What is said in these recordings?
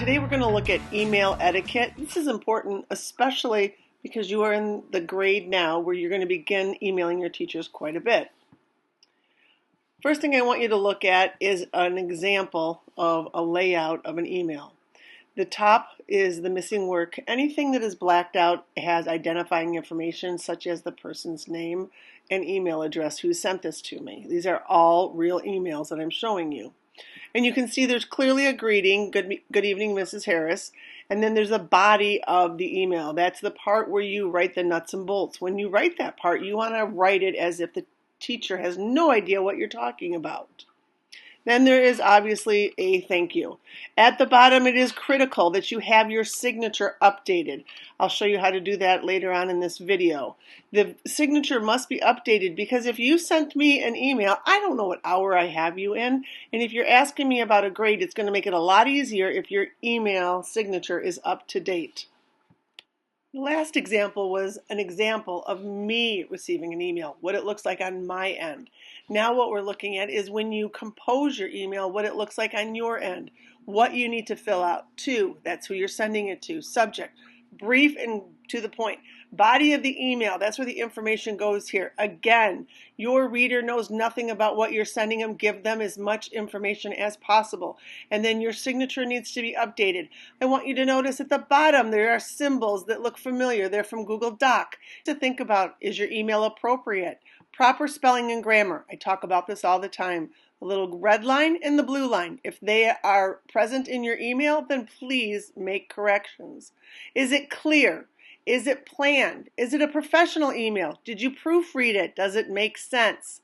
Today we're going to look at email etiquette. This is important, especially because you are in the grade now where you're going to begin emailing your teachers quite a bit. First thing I want you to look at is an example of a layout of an email. The top is the missing work. Anything that is blacked out has identifying information such as the person's name and email address who sent this to me. These are all real emails that I'm showing you. And you can see there's clearly a greeting, good evening, Mrs. Harris, and then there's a body of the email. That's the part where you write the nuts and bolts. When you write that part, you want to write it as if the teacher has no idea what you're talking about. Then there is obviously a thank you. At the bottom, it is critical that you have your signature updated. I'll show you how to do that later on in this video. The signature must be updated because if you sent me an email, I don't know what hour I have you in, and if you're asking me about a grade, it's going to make it a lot easier if your email signature is up to date. The last example was an example of me receiving an email, what it looks like on my end. Now what we're looking at is when you compose your email, what it looks like on your end, what you need to fill out. To, that's who you're sending it to. Subject, brief and to the point. Body of the email, that's where the information goes here. Again, your reader knows nothing about what you're sending them. Give them as much information as possible. And then your signature needs to be updated. I want you to notice at the bottom there are symbols that look familiar. They're from Google Doc. To think about, is your email appropriate? Proper spelling and grammar. I talk about this all the time. The little red line and the blue line. If they are present in your email, then please make corrections. Is it clear? Is it planned? Is it a professional email? Did you proofread it? Does it make sense?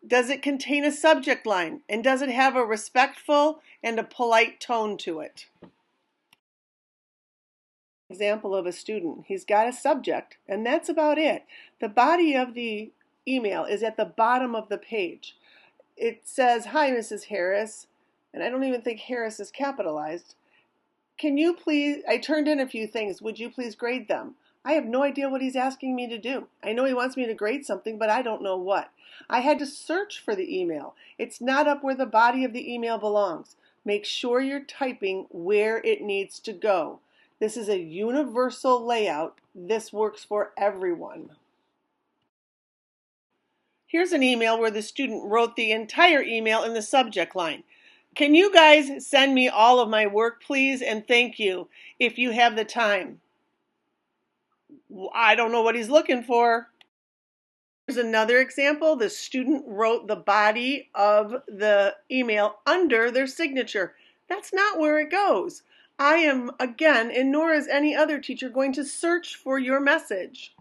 Does it contain a subject line? And does it have a respectful and a polite tone to it? Example of a student. He's got a subject, and that's about it. The body of the email is at the bottom of the page. It says, "Hi, Mrs. Harris," and I don't even think Harris is capitalized. "Can you please, I turned in a few things, would you please grade them?" I have no idea what he's asking me to do. I know he wants me to grade something, but I don't know what. I had to search for the email. It's not up where the body of the email belongs. Make sure you're typing where it needs to go. This is a universal layout. This works for everyone. Here's an email where the student wrote the entire email in the subject line. "Can you guys send me all of my work, please, and thank you, if you have the time?" I don't know what he's looking for. Here's another example. The student wrote the body of the email under their signature. That's not where it goes. I am, again, and nor is any other teacher, going to search for your message.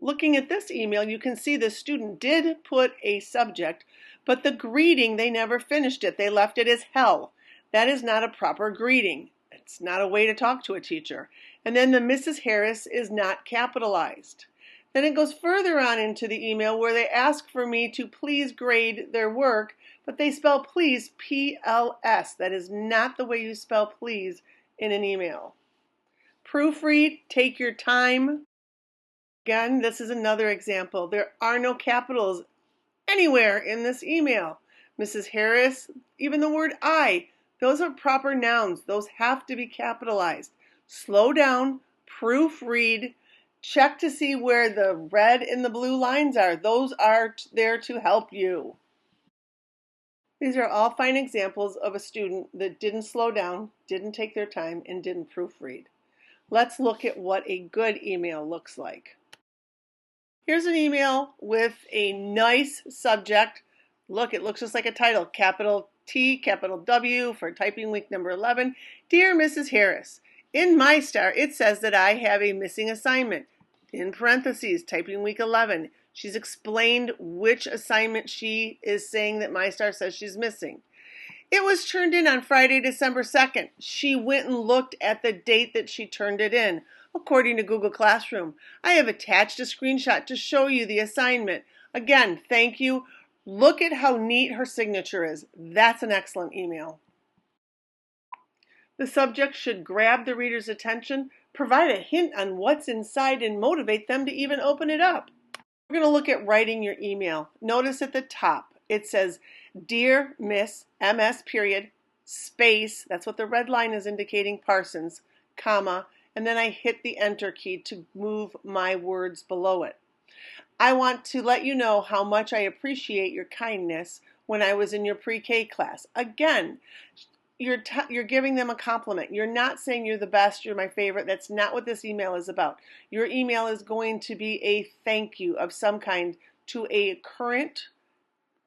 Looking at this email, you can see the student did put a subject, but the greeting, they never finished it. They left it as hell. That is not a proper greeting. It's not a way to talk to a teacher. And then the Mrs. Harris is not capitalized. Then it goes further on into the email where they ask for me to please grade their work, but they spell please, P-L-S. That is not the way you spell please in an email. Proofread, take your time. Again, this is another example. There are no capitals anywhere in this email. Mrs. Harris, even the word I, those are proper nouns. Those have to be capitalized. Slow down, proofread, check to see where the red and the blue lines are. Those are there to help you. These are all fine examples of a student that didn't slow down, didn't take their time, and didn't proofread. Let's look at what a good email looks like. Here's an email with a nice subject. Look, it looks just like a title. Capital T, capital W for typing week number 11. Dear Mrs. Harris, in MyStar, it says that I have a missing assignment. In parentheses, typing week 11. She's explained which assignment she is saying that MyStar says she's missing. It was turned in on Friday, December 2nd. She went and looked at the date that she turned it in, according to Google Classroom. I have attached a screenshot to show you the assignment. Again, thank you. Look at how neat her signature is. That's an excellent email. The subject should grab the reader's attention, provide a hint on what's inside, and motivate them to even open it up. We're going to look at writing your email. Notice at the top, it says, Dear Miss MS period space, that's what the red line is indicating, Parsons, comma, and then I hit the enter key to move my words below it. I want to let you know how much I appreciate your kindness when I was in your pre-K class. Again, you're giving them a compliment. You're not saying you're the best, you're my favorite. That's not what this email is about. Your email is going to be a thank you of some kind to a current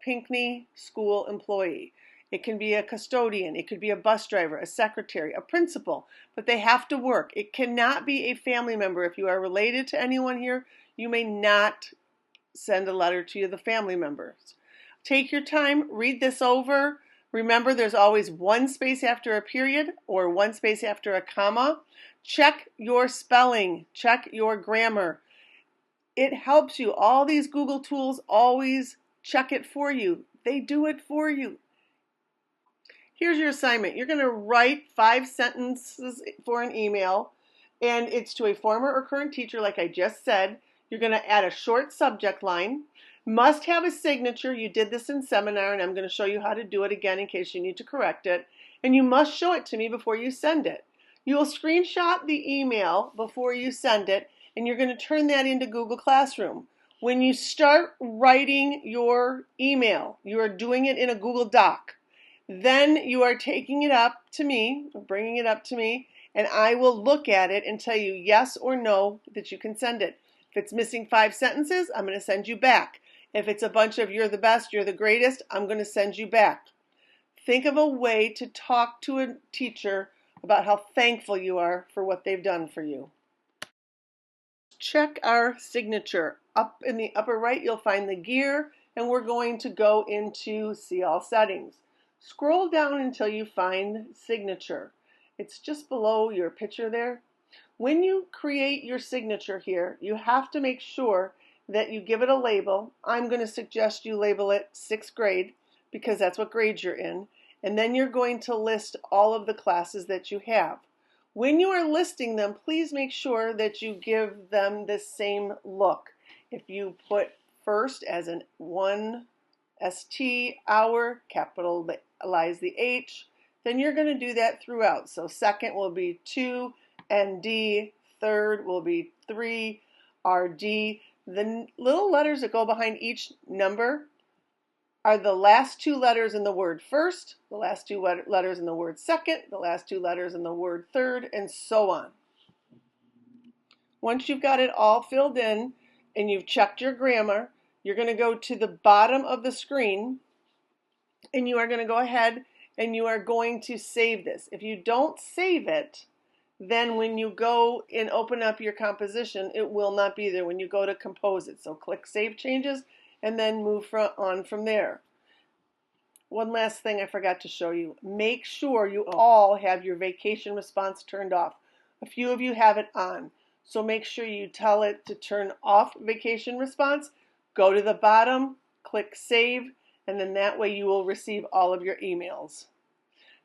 Pinckney school employee. It can be a custodian, it could be a bus driver, a secretary, a principal, but they have to work. It cannot be a family member. If you are related to anyone here, you may not send a letter to the family members. Take your time, read this over. Remember, there's always one space after a period or one space after a comma. Check your spelling, check your grammar. It helps you. All these Google tools always check it for you. They do it for you. Here's your assignment. You're going to write 5 sentences for an email, and it's to a former or current teacher, like I just said. You're going to add a short subject line. Must have a signature. You did this in seminar, and I'm going to show you how to do it again in case you need to correct it. And you must show it to me before you send it. You will screenshot the email before you send it, and you're going to turn that into Google Classroom. When you start writing your email, you are doing it in a Google Doc. Then you are taking it up to me, bringing it up to me, and I will look at it and tell you yes or no that you can send it. If it's missing 5 sentences, I'm going to send you back. If it's a bunch of you're the best, you're the greatest, I'm going to send you back. Think of a way to talk to a teacher about how thankful you are for what they've done for you. Check our signature. Up in the upper right, you'll find the gear, and we're going to go into See All Settings. Scroll down until you find signature. It's just below your picture there. When you create your signature here, you have to make sure that you give it a label. I'm going to suggest you label it 6th grade because that's what grade you're in. And then you're going to list all of the classes that you have. When you are listing them, please make sure that you give them the same look. If you put first as in 1 ST, hour, capitalize the H, then you're going to do that throughout. So second will be 2, ND, third will be 3, RD. The little letters that go behind each number are the last 2 letters in the word first, the last 2 letters in the word second, the last 2 letters in the word third, and so on. Once you've got it all filled in and you've checked your grammar, you're going to go to the bottom of the screen and you are going to go ahead and you are going to save this. If you don't save it, then when you go and open up your composition, it will not be there when you go to compose it. So click Save Changes and then move on from there. One last thing I forgot to show you. Make sure you all have your vacation response turned off. A few of you have it on. So make sure you tell it to turn off vacation response. Go to the bottom, click Save, and then that way you will receive all of your emails.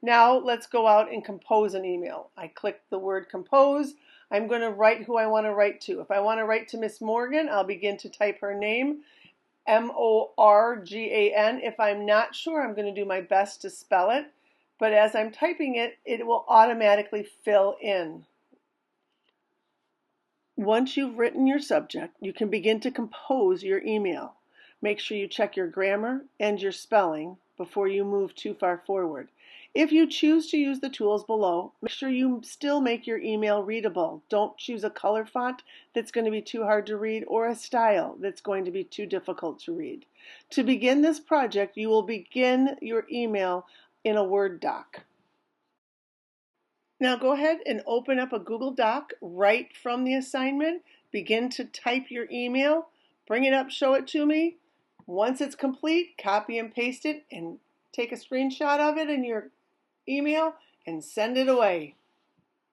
Now let's go out and compose an email. I click the word compose. I'm going to write who I want to write to. If I want to write to Miss Morgan, I'll begin to type her name, Morgan. If I'm not sure, I'm going to do my best to spell it. But as I'm typing it, it will automatically fill in. Once you've written your subject, you can begin to compose your email. Make sure you check your grammar and your spelling before you move too far forward. If you choose to use the tools below, make sure you still make your email readable. Don't choose a color font that's going to be too hard to read or a style that's going to be too difficult to read. To begin this project, you will begin your email in a Word doc. Now go ahead and open up a Google Doc right from the assignment. Begin to type your email. Bring it up, show it to me. Once it's complete, copy and paste it and take a screenshot of it in your email and send it away.